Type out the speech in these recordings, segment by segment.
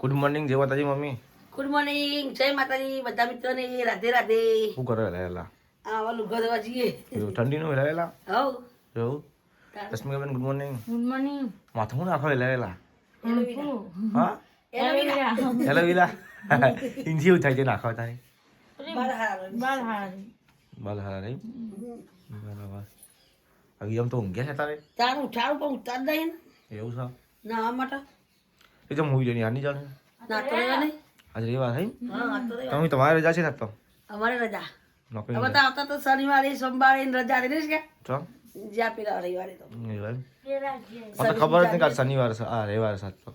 Good morning જય માતાજી mummy. Good morning, જય માતાજી બધા મિત્રોને રાધે રાધે. શું કરો રહેલા? આ વાલું ઘર દવા જઈએ. ઠંડી નું રહેલા? હવ. જોઉં. રશ્મિકાબેન ગુડ મોર્નિંગ. Good morning. માથું હું નાખો રહેલા? એલોવેરા. હા એલોવેરા. ઇન્જી એવું થાય છે નાખવા તારે? બાર હારા. બાલ હારા નહીં? બરાબર. હવે આમ તો ઊંઘ્યા છે તારે? તારું ઉઠાડું પણ ઉઠતા જ નહીં ને. એવું છે? ના માટે એ તો મૂવી જોઈને આની જાણે? ના તો રહેવા નહીં. આજે રેવા થઈ? હા આ તો રહેવા. તમે તમારે રજા છે ને તો? અમારે રજા. નોકરી હવે તો આવતા તો શનિવારે સોમવારે ને રજા રહી કે તો? જ્યાં પેલા રવિવારે તો મને ખબર જ નહીં કે આજ શનિવાર છે આ રવિવાર છે આજ તો.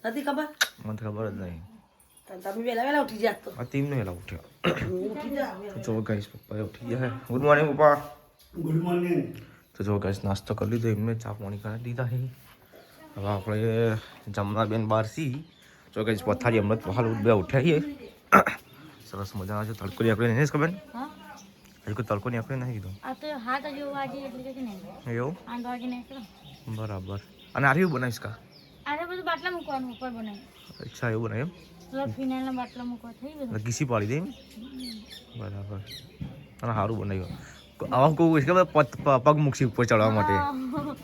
નથી ખબર. મને તો ખબર જ નહીં. તમે વહેલા વહેલા ઉઠી જાત તો આ ટીમ નો એલા ઉઠ્યો. ઉઠી જા. તો જો ગાઈસ પપ્પા ઉઠી ગયા. ગુડ મોર્નિંગ પપ્પા. Good morning. તો જો ગાઈસ નાસ્તો કરી લીધો એમને ચા પાણી કરી દીધા છે. હવે આપણે જમના બેન બહાર સી જો ગાઈસ પથારી હમણાં તો હાલ બે ઉઠ્યા છીએ. સરસ મજાના છે તડકો ની આપણે નહીં ખબર હા હજુ કોઈ તડકો ની આપણે નહીં કીધું આ તો હાથ જો વાજી એટલે કે નહીં એવું 8 વાગે નહીં કરો બરાબર. અને આર્યું બનાવીશ કા? આરે બધું બાટલા મૂકવાનું ઉપર બનાવી અચ્છા એવું બનાવ્યું પેલા ફિનાઇલના બાટલા મૂકવા થઈ એમ ગયું ઘીસી પાડી દે એમ બરાબર. અને સારું બનાવ્યું. આવા કોઈ કે પગ મૂકશી ઉપર ચડવા માટે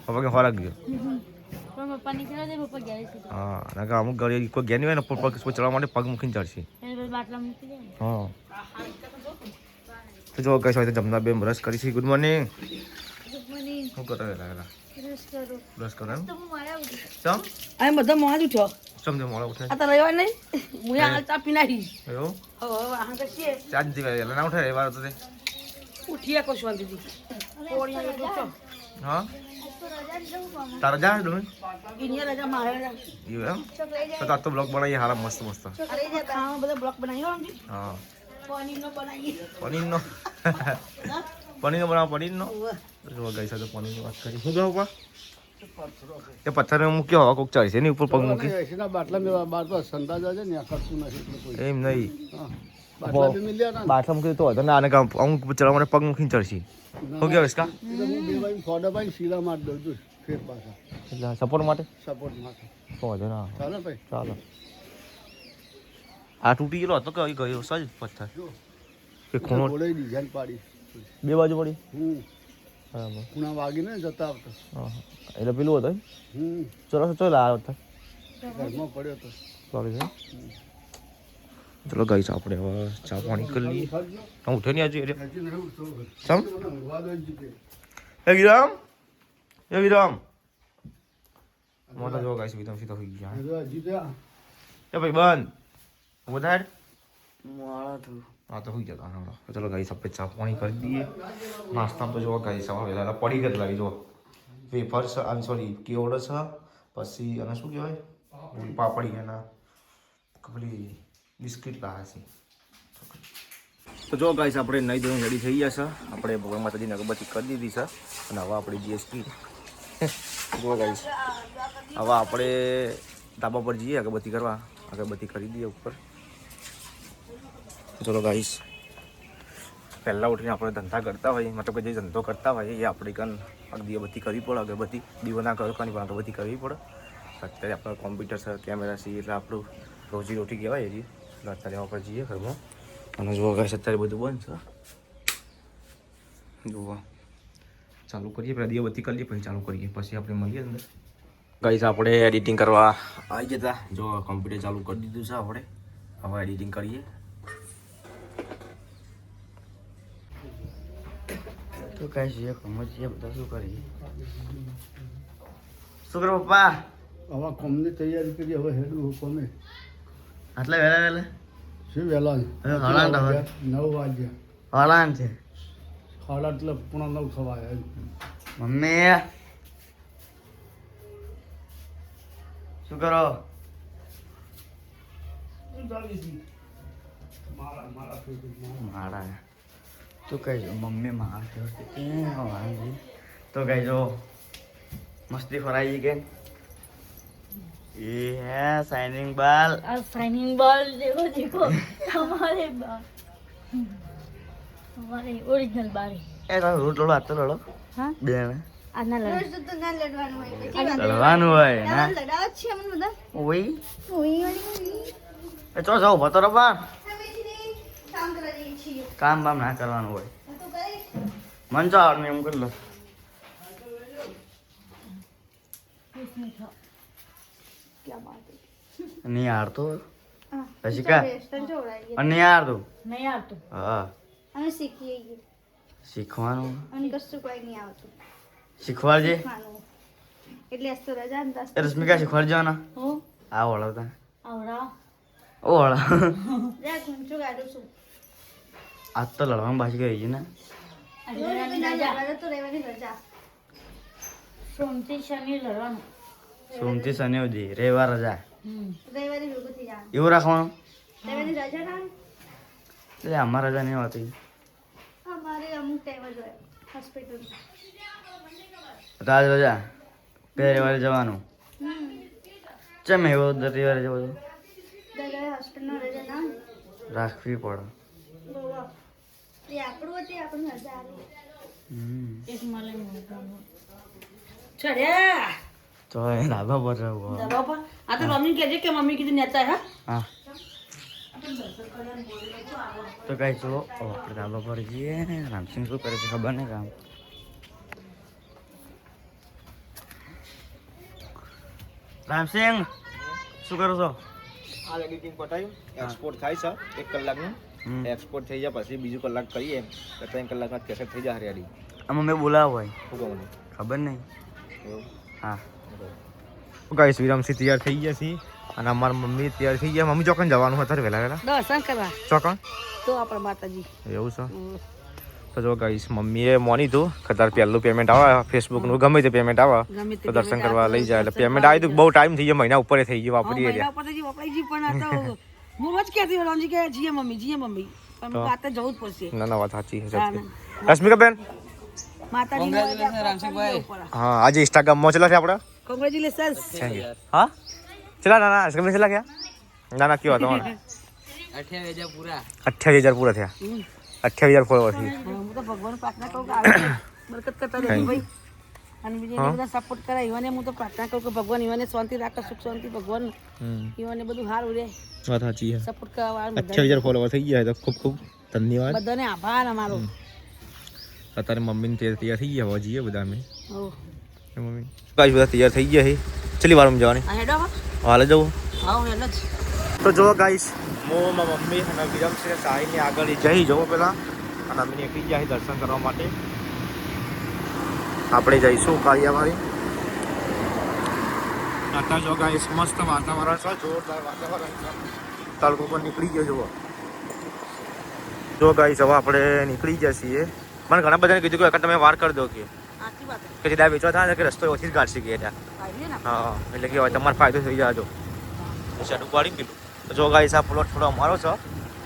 પપ્પા કે ખોરાક ગયો પણ પપ્પા નીકળ્યા દે પપ્પા ગયા છે હા ના કે અમુક ઘરે કોઈ ગયા નહીં હોય ને પગ ચડવા માટે પગ મૂકીને ચડશે. એટલે બધું બાટલા મૂકી દે હા તો જો કઈ હોય તો જમના બેન બ્રશ કરી છે. Good morning. ગુડ મોર્નિંગ શું કરો રહેલા? રસ કરો બ્રશ કરો એમ? તો હું મારા ઉઠી ચમ આ બધા મોં જ ઉઠ્યો. સમજે મોડા ઉઠે આ તો રવિવાર નહીં. હું આ ચા પી નાખી. એવું હવે આ તો છીએ ચાર દિવસ ના ઉઠે એ વાર તો તે ઉઠીએ કોઈ શાંતિથી. કોળી આવી ઉઠો. હા તો રજા જ જવું પામો તારા જા ડોમી ઇન્ડિયા રજા મારે રજા. એવું એમ ચોક લઈ તો તાર તો બ્લોગ બનાવીએ હારા મસ્ત મસ્ત. ચોક અરે જે ખાવા બધા બ્લોક બનાવ્યો ને હા પનીરનો બનાવીએ. પનીરનો હા? પનીરનો બનાવો પનીરનો ઉવ્વ. જો ગઈ સાથે પનીરની વાત કરી શું કહું પા એ પથ્થર મૂક્યો હવા કોક ચાલશે એની ઉપર પગ મૂકી એસીના બાટલા મેં બાર પર સંદાજ છે ને આ ખર્ચું નથી એટલે કોઈ. એમ નહીં હા. બાટલા બી મિલ્યા ને બાટલા મૂકી તો હતો ને આને કામ અમુક ચડવા માટે પગ મૂકીને ચડશે શું કહેવાય કા એટલે હું બે ભાઈ ફોડા ભાઈ શીલા મારી દઉં છું ફેર પાછા એટલે સપોર્ટ માટે સપોર્ટ માટે તો વાંધો ના આવે. ચાલો ભાઈ ચાલો આ તૂટી ગયેલો હતો કે ગયો સજ પથ્થર જો કે ખૂણો ઘોડે ડિઝાઇન પાડી બે બાજુ પડી બરાબર ખૂણા વાગીને જતા આવતા હા એટલે પેલું હતું હમ ચલો ચલો આ હતા ઘરમાં પડ્યો તો સોરી છે ચલો ગઈ આપણે હવે ચા પાણી કરી લઈએ. હું ઉઠે નહીં આજુ એટલે હજી નહીં ઉઠતો. ચમ મને ઊંઘવા દો જ કે. એ વિરામ મોટા જો ગાઈસ વિરામ સીધા હોઈ ગયા હજી ત્યાં એ ભાઈ બંધ વધારે મોળા થયું. હા તો હોઈ જતા હમણાં ચલો ગાઈસ આપણે ચા પાણી કરી દઈએ. નાસ્તામાં તો જો ગાઈસ આમાં વહેલા પડી ગઈ લાગી જો વેફર્સ આમ સોરી કેવડો છે પછી અને શું કહેવાય પાપડી એના પેલી બિસ્કિટ લાવે છે. તો જો ગાઈસ આપણે નહીં ધોઈને રેડી થઈ ગયા છે. આપણે ભગવાન માતાજીની અગરબત્તી કરી દીધી છે અને હવે આપણે જીએસટી જો ગાઈસ હવે આપણે ધાબા પર જઈએ અગરબત્તી કરવા. અગરબત્તી કરી દઈએ ઉપર. ચલો ગાઈસ પહેલાં ઉઠીને આપણે ધંધા કરતા હોઈએ મતલબ કે જે ધંધો કરતા હોઈએ એ આપણે કન દીવાબત્તી કરવી પડે. અગરબત્તી દીવાના કરવાની પણ અગરબત્તી કરવી પડે. અત્યારે આપણે કોમ્પ્યુટર છે કેમેરા છે એટલે આપણું રોજી રોટી કહેવાય હજી. એટલે અત્યારે આપણે જઈએ ઘરમાં અને જોવા ગાઈસ અત્યારે બધું બંધ છે. જોવા ચાલુ કરીએ પહેલાં દીવાબત્તી કરીએ પછી ચાલુ કરીએ પછી આપણે મળીએ અંદર. ગાઈસ આપણે એડિટિંગ કરવા આવી જતા જો કોમ્પ્યુટર ચાલુ કરી દીધું છે આપણે હવે એડિટિંગ કરીએ. તો કઈ છે સમજીએ બધા શું કરીએ. શું કરો પપ્પા હવે કોમની તૈયારી કરી હવે હેડું કોમે આટલા વહેલા શું વહેલા હવે હળાંટ હવે. 9 વાગ્યા હળાન છે સાડા એટલે 9:30 થવા આવ્યા મમ્મી શું કરો મારા તો કઈ મમ્મી મારા તો કઈ જો મસ્તી ખોરાઈ કે ये है शाइनिंग बाल આ શાઇનિંગ બોલ देखो हमारे बाल हमारे ओरिजिनल बाल ए तो रूट लड़ो आते लड़ो हाँ बेन આના લડ રોજ તો ના લડવાનું હોય પછી ચલવાનું હોય ના લડાવ જ છે અમને બધા ઓય ઓઈ વાળી એ ચો જાવ ભતો રબા સમીચની કામ કરવા જઈએ છીએ કામ બામ ના કરવાનું હોય તું કરીશ મન તો આવડે એમ કરી લો નહીં હારતો પછી કા વેસ્ટર્ન જોડાઈએ અને નહીં હારતું નહીં આવતું હા અમે શીખીએ છીએ શીખવાનું અને કશું કોઈ નહીં આવતું શીખવાડજે ખાવાનું એટલે આજ તો રજા ને દસ એ રશ્મિકા શીખવાડજો ને હું આ વળવતા આવડાવ ઓ વળ જા ઘૂંચું કાઢું છું આજ તો લડવાનું પાછી ગઈ છે ને રજા તો રહેવાની રજા સોમથી શનિ લડવાનું સોમથી શનિ સુધી રવિવાર રજા રવિવારે ભેગું થઈ જવાનું એવું રાખવાનું રવિવારની રજા ના એટલે અમારે રજા નહીં હોતી અમારે અમુક ટાઈમ જ હોય હોસ્પિટલ તો આજ રજા બે રવિવારે જવાનું ચમ એવો દર રવિવારે જવું દલાએ હોસ્પિટલનો રજા ના રાખવી પડે બોલો એ આપણું હતી આપણને રજા આવી એક મળે ચડ્યા તો એ ધાબા પર રહું દબાવ પર આ તો મમ્મી કહેજે કે મમ્મી કીધું નેતા હા હા તો કઈ ચલો આપણે ધાબા પર જઈએ રામસિંહ શું કરે છે ખબર નહીં કામ રામસિંહ શું કરો છો આ એડિટિંગ પટાયું એક્સપોર્ટ થાય છે 1 કલાકનું એક્સપોર્ટ થઈ જાય પછી બીજું કલાક કરીએ તો 3 કલાકમાં કેસેટ થઈ જાય રેડી આમાં મેં બોલાવો હોય શું કહું ખબર નહીં હા ગાઈસ વિરામસી તૈયાર થઈ ગયા છે અને અમારા મમ્મી તૈયાર થઈ ગયા મમ્મી ચોકન જવાનું હતું વહેલા વહેલા દર્શન કરવા ચોકન તો આપણે માતાજી એવું છે તો જો ગાઈસ મમ્મીએ મોની તું કદાચ પહેલું પેમેન્ટ આવે ફેસબુકનું ગમે તે પેમેન્ટ આવે ગમે તે તો દર્શન કરવા લઈ જાય એટલે પેમેન્ટ આવી તો બહુ ટાઈમ થઈ ગયો મહિના ઉપર થઈ ગયો વાપરીએ મહિના પતાજી વપરાઈજી પણ આ તો હું જ કહેતી રામજી કે જીએ મમ્મી પણ આ તો જવું જ પડશે ના ના વાત સાચી છે રશ્મિકા બેન માતાજી હા આજે ઇન્સ્ટાગ્રામમાં ચલા છે આપણે કોંગ્રેચ્યુલેશન્સ હા ચલા ના ના ઇન્સ્ટાગ્રામ ચલા ગયા ના ના કયો હતો 28,000 પૂરા 28,000 પૂરા થયા 28,000 ફોલોવર છે હું તો ભગવાન પ્રાર્થના કરું કે આવે બરકત કરતા રહેજો ભાઈ અને બીજા બધા સપોર્ટ કરે ઈવાને હું તો પ્રાર્થના કરું કે ભગવાન ઈવાને શાંતિ રાખે સુખ શાંતિ ભગવાન ઈવાને બધું સારું રહે વાત સાચી છે સપોર્ટ કરવા વાળા 28,000 ફોલોવર થઈ ગયા તો ખૂબ ખૂબ ધન્યવાદ બધાને આભાર અમારો અત્યારે મમ્મીને તૈયાર થઈ ગયા જઈએ બધા અમે હો મમ્મી ગાઈસ બધા તૈયાર થઈ ગયા છે ચલી વારમાં જવાની આ હેડો હાલે જવું હા હું હેડો જ તો જો ગાઈસ હું મારા મમ્મી અને વિરમસિંહ સાહીની આગળ જઈ જવું પહેલાં અને અમે નીકળી ગયા દર્શન કરવા માટે આપણે જઈશું કાળિયાવાડી અત્યારે જો ગાઈસ મસ્ત વાતાવરણ છે જોરદાર વાતાવરણ છે તળકો પર નીકળી ગયો જુઓ જો ગાઈસ હવે આપણે નીકળી ગયા છીએ મને ઘણા બધાને કીધું કે તમે વાર કરી દો કે સાચી વાત કે સીધા વેચવા થાય કે રસ્તો ઓછી જ ગાડશી ગયા ત્યાં આવી ને હા એટલે કે હવે તમારો ફાયદો થઈ જાજો શાડું પાડી ગયું તો જો ગાઈસ આ પ્લોટ થોડો અમારો છે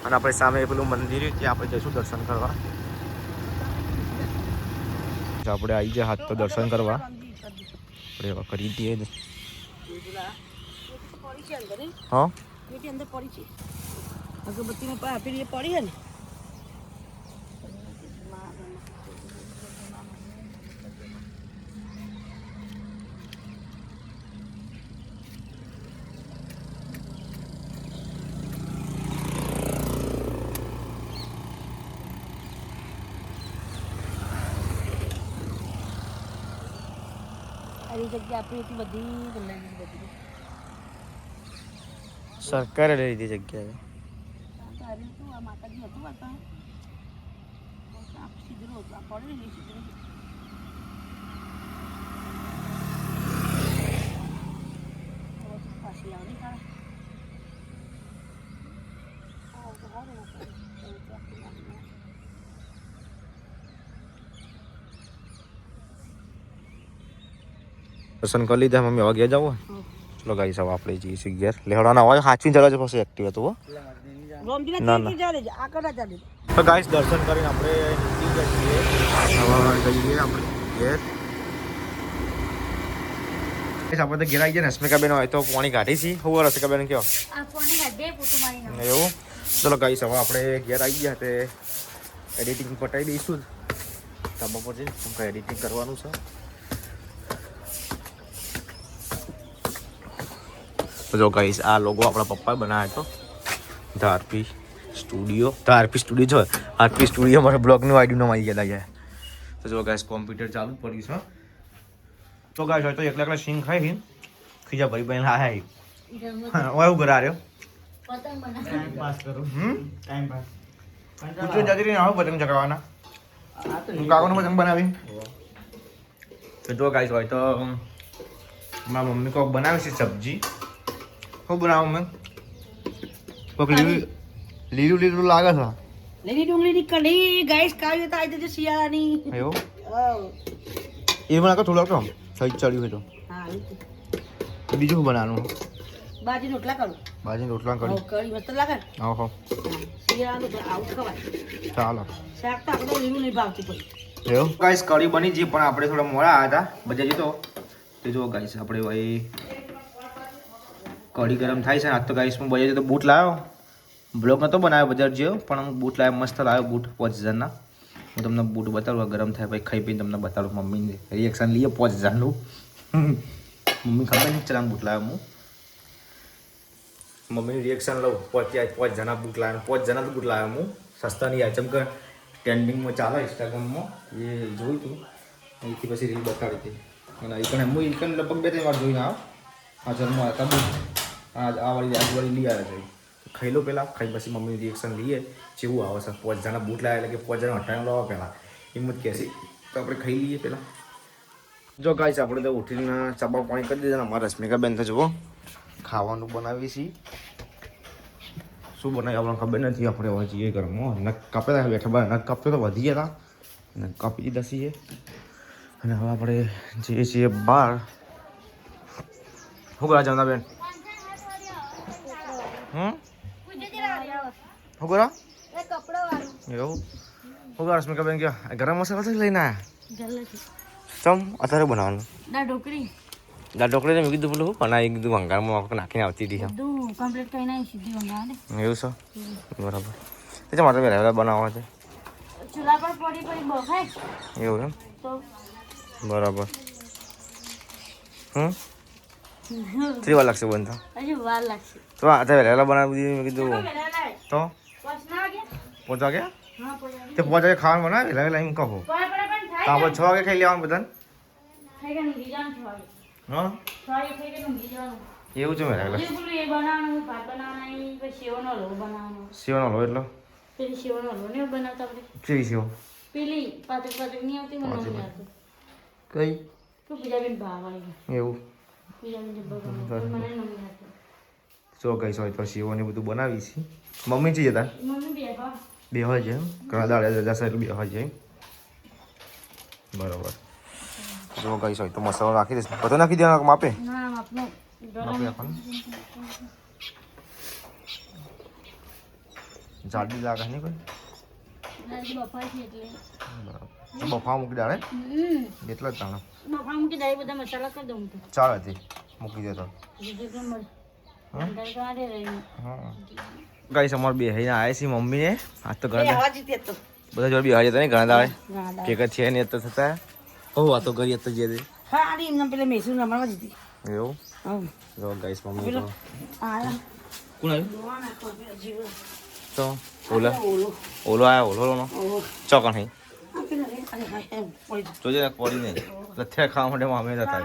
અને આપણે સામે પેલું મંદિર ત્યાં આપણે જઈશું દર્શન કરવા આપણે આવી જાય હાથ તો દર્શન કરવા આપણે હવે કરી દઈએ પડી છે અંદર હા પેટી અંદર પડી છે અગરબત્તીમાં પેલી પડી છે ને આ જગ્યા આપણી હતી બધી બધી સરકારે લઈ લીધી જગ્યાએ આ માતાજી હતું વાતા સીધું હતું આ પડે ને સીધું પાછી આવે દર્શન કરી લીધા મમ્મી હવે ગયા જાવ ચલો ગાઈસ હવે આપણે જઈએ છીએ ઘેર લેવડાના હોય સાચવી જરા છે પછી એક્ટિવ હતું ના, ના. તો ગાઈસ દર્શન કરીને આપણે નીકળી ગયા છીએ હવે જઈએ આપણે ઘેર ગાઈસ આપણે તો ઘેર આવી ગયા ને રશ્મિકાબેન હોય તો પાણી કાઢી છે હું રશ્મિકાબેન કયો આ ફોને કાઢે પોતું મારી એવું ચલો ગાઈસ હવે આપણે ઘેર આવી ગયા તે એડિટિંગ પટાવી દઈશું ધાબા પર જઈને એડિટિંગ કરવાનું છે તો જો ગાઈસ આ લોગો આપણા પપ્પાએ બનાવ્યો હતો ધારપી સ્ટુડિયો છે આરપી સ્ટુડિયો મારા બ્લોગનું આઈડી નામ આવી ગયા તો જો ગાઈસ કોમ્પ્યુટર ચાલુ પડ્યું છે તો ગાઈસ હોય તો એકલા સિંગ ખાઈ ખીજા ભાઈ બહેન આયા ઓય ઉભો રહ્યો પતંગ બનાવ ટાઈમ પાસ કરો ટાઈમ પાસ પૂછો જતી રહીને આવો પતંગ ચગાવવાના કાકોનું પતંગ બનાવી તો જો ગાઈસ હોય તો મારા મમ્મી કોક બનાવે છે સબ્જી શું બનાવું મેં કોક લીલું લાગે છે લીલી ડુંગળીની કઢી ગાઈસ કાવી તો આવી જશે શિયાળાની એવું હા એ બનાવો થોડોક તો થઈ ચડ્યું હોય તો બીજું શું બનાવવાનું બાજી રોટલા કરું ભાજી રોટલા કરી કઢી મસ્ત લાગે ને ઓહો શિયાળાનું આવું ખવાય ચાલો શાક તો આપણે લીલું નહીં ભાવતું કોઈ એવું ગાઈસ કઢી બની છે પણ આપણે થોડા મોડા આવ્યા હતા બજાર જતો તે જો ગાઈસ આપણે ભાઈ કઢી ગરમ થાય છે ને આજ તો ગાઈસ હું બજાર જતો બૂટ લાવ્યો બ્લોગ નહોતો બનાવ્યો બજાર જેવો પણ હું બૂટ લાવ્યો મસ્ત લાવ્યો બૂટ 5000ના હું તમને બૂટ બતાડું ગરમ થાય ભાઈ ખાઈ પીને તમને બતાડું મમ્મીને રિએક્શન લઈએ 5000નું મમ્મી ખબર નહીં ચલામ બૂટ લાવ્યો હું મમ્મીનું રિએક્શન લઉં 5 જણા બૂટ લાવ્યો 5 જણા તો બૂટ લાવ્યો હું સસ્તા નહીં ચમ કે ટ્રેન્ડિંગમાં ચાલે ઇન્સ્ટાગ્રામમાં એ જોયું હતું અહીંથી પછી રીલ બતાડી હતી અને એકને હું એકને લગભગ 2-3 વાર જોઈને આ જન્મ હતા બૂટ આ વાળી આજુવાળી લઈ આવ્યા છે ખાઈ લો પહેલાં ખાઈ પછી મમ્મીનું રિએક્શન લઈએ જેવું આવે છે 5 જણા બૂટ લાવ્યા એટલે કે 5 જણા હટાવી લાવવા પહેલાં હિંમત કહેશે તો આપણે ખાઈ લઈએ પહેલાં જો ગાઈસ આપણે તો ઉઠીને ચાબા પાણી કરી દીધા અમારા રશ્મિકાબેન તો જુઓ ખાવાનું બનાવીએ છીએ શું બનાવી આપણને ખબર નથી આપણે હવે જઈએ ઘરમાં નખ કાપે બેઠા બાર નખ કાપતો તો વધી ગયા હતા નખ કાપી દીધા છીએ અને હવે આપણે જઈએ છીએ બહાર શું કરા જમનાબેન શું કરો એવું શું કરો રશ્મિકાબેન કે ગરમ મસાલા છે લઈને આવ્યા ચમ અત્યારે બનાવવાનું દાળ ઢોકળી મેં કીધું પેલું બનાવી કીધું ભંગારમાં નાખીને આવતી હતી બધું કમ્પ્લીટ કરીને આવી સીધી વંગાને એવું છે બરાબર એટલે માટે વહેલા બનાવવા છે ચૂલા પર પડી બફાય એવું એમ તો બરાબર કેટલી વાર લાગશે બંધ હજુ વાર લાગશે તો અત્યારે વહેલા બનાવી દીધી મેં કીધું તો 5 વાગે તે 5 વાગે ખાવાનું બનાવે વહેલા વહેલા એમ કહો તો આપણે 6 વાગે ખાઈ લેવાનું બધાને હા એવું છે મેં સેવાનો લો એટલો કેવી સેવો કઈ એવું જો કઈ હોય તો સેવોને બધું બનાવી છે મમ્મી છે જતા બે હોય છે ઘણા દાડે રજા એટલે બે હોય છે બરાબર જો કઈ હોય તો મસાલો નાખી દઈશ બધો નાખી દેવાનો માપે જાડી લાગે નહીં કોઈ બફા મૂકી દાડે એટલા જ તાણા ચાલે હતી મૂકી દેતો ગાઈસ અમારે બે હઈને આવ્યા છીએ મમ્મીને આજ તો ઘણા બધા જોડે બે હાજર હતા ને ઘણા દાડે કેક છે ને તો થતા હો વાતો કરી તો જે એવું જો ગાઈસ મમ્મી તો કોણ આવ્યું તો ઓલો આવ્યો ઓલો ચોકણ હઈ જોજે પડી નહીં લથ્યા ખાવા માટે મામે જતા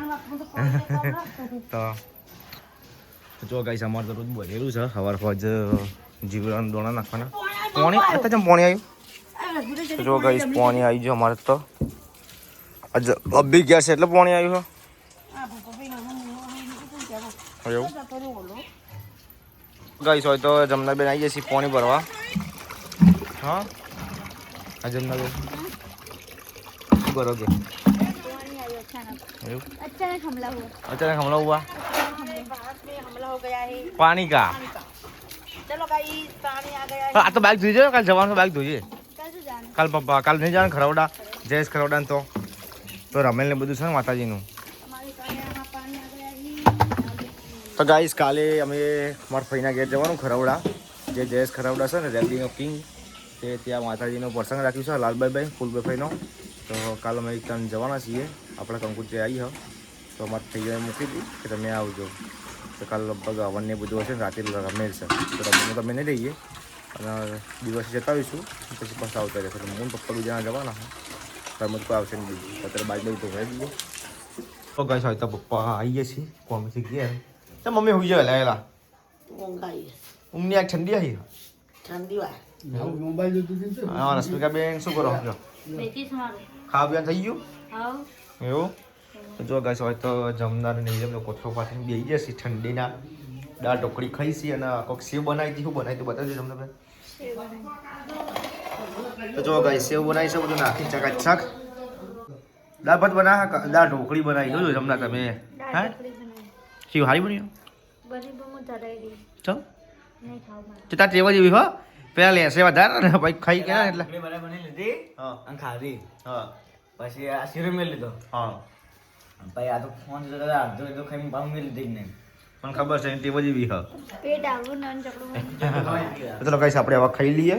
તો જો ગાઈસ અમારે તો રોજ બનેલું છે સવાર ફોજ જીવડાના દોણા નાખવાના પાણી અત્યારે જેમ પાણી આવ્યું તો જો ગાઈસ પાણી આવી ગયું અમારે તો અભી ગયા છે એટલે પાણી આવ્યું છે એવું ગાઈસ હોય તો જમનાબેન આવી જશે પાણી ભરવા હા આ જમનાબેન શું કરો કે अचानक हमला हुआ अचानक हमला हुआ भारत में हमला हो गया है पानी का चलो गाइस पानी आ गया है आ तो बैग धोइए कल जवान बैग धोइए कल से जाना કાલ પપ્પા કાલ નહીં જવાનું ખરવડા જયેશ ખરવડા તો રમેલ ને બધું છે ને માતાજીનું हमारे यहाँ पानी आ गया है તો ગાઈસ કાલે અમે મારા ફઈના ઘેર જવાનું ખરવડા જે જયેશ ખરવડા છે ને રેલિંગ ઓફ કિંગ તે ત્યાં માતાજીનો પ્રસંગ રાખ્યું છે લાલભાઈ ફૂલભાઈ ફઈનો તો કાલે અમે ત્યાં જવાના છીએ આપણા કંકુચે આવી હો તો અમારે થઈ જાય મૂકી દીધી કે તમે આવજો તો કાલે લગભગ અવનને બધું હશે ને રાતે રમેલ છે તો રમવાનું તમે નહીં રહીએ અને દિવસે જતા આવીશું પછી પાછા આવતા રહેશે એટલે હું પપ્પા બીજા જવાના હા રમત કોઈ આવશે નહીં બીજું અત્યારે બાજુ તો ભરાઈ દઈએ તો ગઈ હોય તો પપ્પા આવીએ છીએ કોમેથી ગયા તો મમ્મી હોઈ જાય લાયેલા ઊંઘ આવી ઊંઘની આગ ઠંડી આવી ઠંડી વાર મોબાઈલ જોતું હતું ને? હા રશ્મિકા બેન શું કરો છો બેટીસ મારું ખાવા પીવા થઈ ગયું હાવ એવું તો જો ગાઈસ હોય તો જમનાર નહીં જેમ કોથળો પાથરીને બેસી જશે ઠંડીના દાળ ઢોકળી ખાઈ છે અને કોઈક સેવ બનાવી હતી શું બનાવી હતી બતાવજો તમને બેન તો જો ગાઈસ સેવ બનાવી છે બધું નાખી ચકાચક દાળ ભાત બનાવ્યા દાળ ઢોકળી બનાવી જોજો જમના તમે હા શિવ હારી બની બધી બહુ ધરાઈ દી ચમ નહીં ખાવ મારે તો તાર ટેવા જેવી હો પેલા લેસે વધારે ને પછી ખાઈ ગયા એટલે બની લીધી હા અને ખાધી હા પછી આ શીરો મેળ લીધો હા પછી આ તો ફોન જોતા અડધો અડધો ખાઈને પામ મેળ લીધી જ નહીં મને ખબર છે ટેવા જેવી હા પેટ આવું નાન ચકડું ચલો ગાઈસ આપણે હવે ખાઈ લઈએ